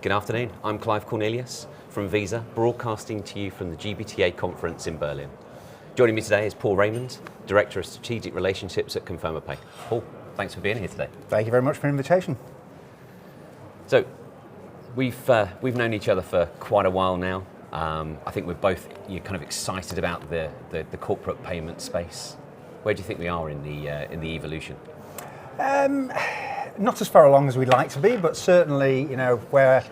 Good afternoon, I'm Clive Cornelius from Visa, broadcasting to you from the GBTA conference in Berlin. Joining me today is Paul Raymond, Director of Strategic Relationships at Conferma. Paul, thanks for being here today. Thank you very much for the invitation. So, we've known each other for quite a while now. I think we're both kind of excited about the corporate payment space. Where do you think we are in the evolution? Not as far along as we'd like to be, but certainly, where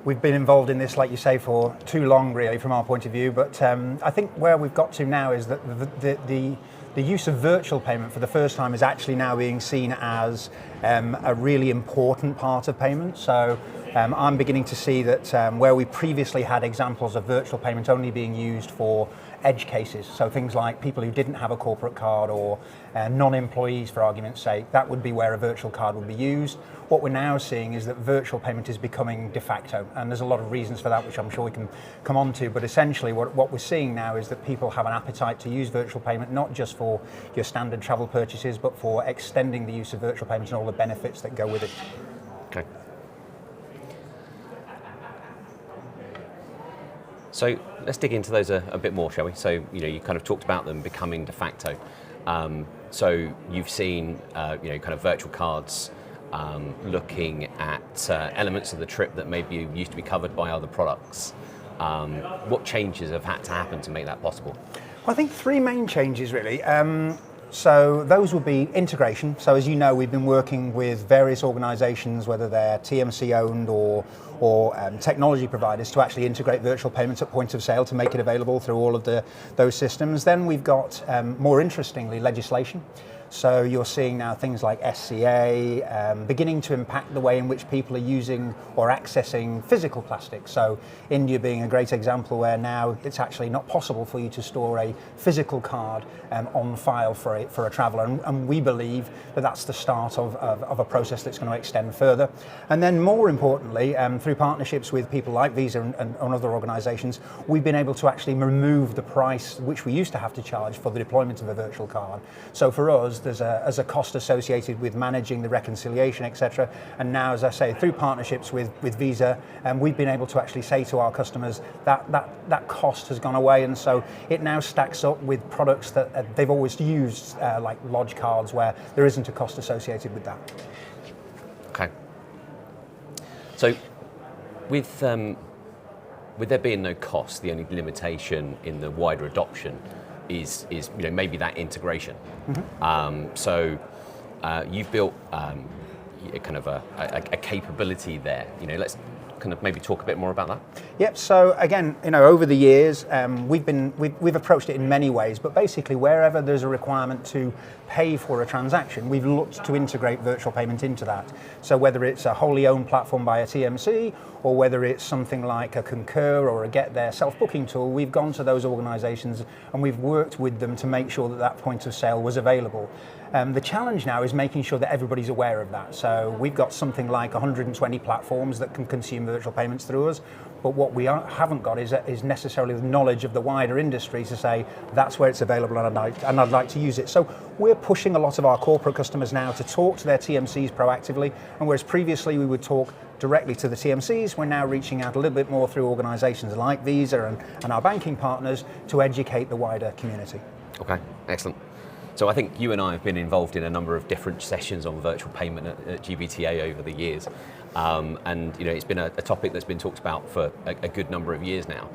we've been involved in this, like you say, for too long, really, from our point of view. But I think where we've got to now is that the use of virtual payment for the first time is actually now being seen as a really important part of payment. So I'm beginning to see that where we previously had examples of virtual payment only being used for edge cases, so things like people who didn't have a corporate card or non-employees, for argument's sake, that would be where a virtual card would be used. What we're now seeing is that virtual payment is becoming de facto, and there's a lot of reasons for that, which I'm sure we can come on to, but essentially what we're seeing now is that people have an appetite to use virtual payment, not just for your standard travel purchases, but for extending the use of virtual payments and all the benefits that go with it. Okay. So let's dig into those a bit more, shall we? So you kind of talked about them becoming de facto. So you've seen kind of virtual cards looking at elements of the trip that maybe used to be covered by other products. What changes have had to happen to make that possible? Well, I think three main changes really. So those would be integration. So as you know, we've been working with various organisations, whether they're TMC owned or technology providers, to actually integrate virtual payments at point of sale to make it available through all of those systems. Then we've got, more interestingly, legislation. So you're seeing now things like SCA beginning to impact the way in which people are using or accessing physical plastic. So India being a great example where now it's actually not possible for you to store a physical card on file for a traveller. And we believe that that's the start of a process that's going to extend further. And then more importantly, through partnerships with people like Visa and other organisations, we've been able to actually remove the price which we used to have to charge for the deployment of a virtual card. So for us, there's a cost associated with managing the reconciliation, etc. And now, as I say, through partnerships with Visa, we've been able to actually say to our customers that cost has gone away, and so it now stacks up with products that they've always used, like lodge cards, where there isn't a cost associated with that. Okay. So, with there being no cost, the only limitation in the wider adoption is maybe that integration. Mm-hmm. So you've built kind of a capability there. Let's kind of maybe talk a bit more about that. Yep. So again, over the years, we've approached it in many ways, but basically wherever there's a requirement to pay for a transaction, we've looked to integrate virtual payment into that. So whether it's a wholly owned platform by a TMC, or whether it's something like a Concur or a Get There self-booking tool, we've gone to those organisations and we've worked with them to make sure that point of sale was available. The challenge now is making sure that everybody's aware of that. So we've got something like 120 platforms that can consume virtual payments through us, but what we haven't got is necessarily the knowledge of the wider industry to say that's where it's available and I'd like to use it. So we're pushing a lot of our corporate customers now to talk to their TMCs proactively, and whereas previously we would talk directly to the TMCs, we're now reaching out a little bit more through organisations like Visa and our banking partners to educate the wider community. Okay, excellent. So I think you and I have been involved in a number of different sessions on virtual payment at GBTA over the years, and it's been a topic that's been talked about for a good number of years now.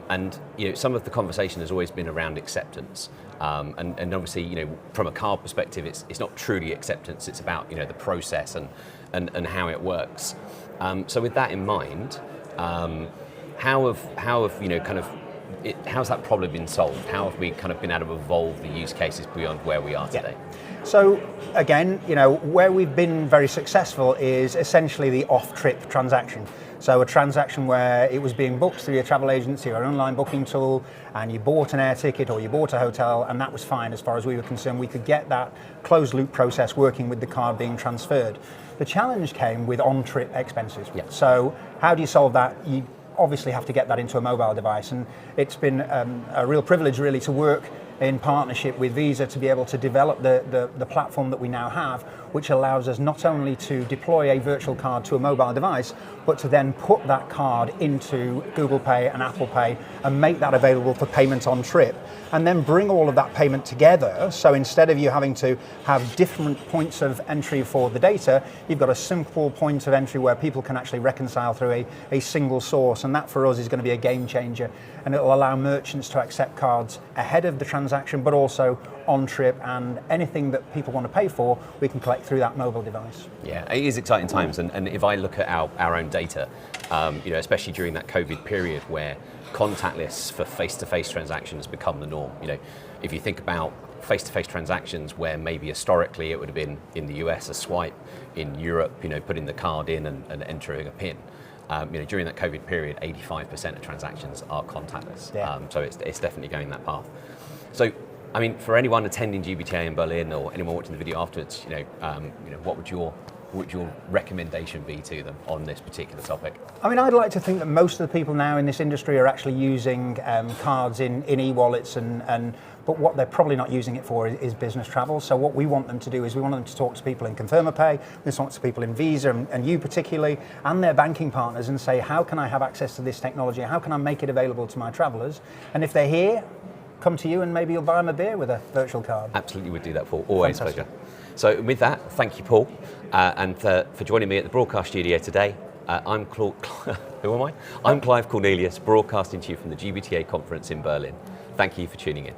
And some of the conversation has always been around acceptance, and obviously from a card perspective, it's not truly acceptance. It's about the process and how it works. So with that in mind, how have how's that problem been solved? How have we kind of been able to evolve the use cases beyond where we are today? Yeah. So again, where we've been very successful is essentially the off-trip transaction. So a transaction where it was being booked through your travel agency or an online booking tool, and you bought an air ticket or you bought a hotel, and that was fine as far as we were concerned. We could get that closed loop process working with the card being transferred. The challenge came with on-trip expenses. Yeah. So how do you solve that? You obviously have to get that into a mobile device, and it's been a real privilege really to work in partnership with Visa to be able to develop the platform that we now have, which allows us not only to deploy a virtual card to a mobile device, but to then put that card into Google Pay and Apple Pay and make that available for payment on trip, and then bring all of that payment together. So instead of you having to have different points of entry for the data, you've got a simple point of entry where people can actually reconcile through a single source, and that for us is going to be a game changer, and it will allow merchants to accept cards ahead of the transaction, but also on trip, and anything that people want to pay for, we can collect through that mobile device. Yeah, it is exciting times, and if I look at our own data, especially during that COVID period where contactless for face-to-face transactions become the norm. If you think about face-to-face transactions where maybe historically it would have been in the US a swipe, in Europe, putting the card in and entering a PIN. During that COVID period, 85% of transactions are contactless. Yeah. So it's definitely going that path. So, for anyone attending GBTA in Berlin or anyone watching the video afterwards, what would your recommendation be to them on this particular topic? I'd like to think that most of the people now in this industry are actually using cards in e-wallets, but what they're probably not using it for is business travel. So what we want them to do is we want them to talk to people in Conferma Pay, we talk to people in Visa, and you particularly, and their banking partners, and say, how can I have access to this technology? How can I make it available to my travellers? And if they're here, come to you and maybe you'll buy them a beer with a virtual card. Absolutely would do that, Paul. Always a Fantastic. pleasure. So with that, thank you, Paul, and for joining me at the broadcast studio today. I'm who am I? I'm Clive Cornelius, broadcasting to you from the GBTA conference in Berlin. Thank you for tuning in.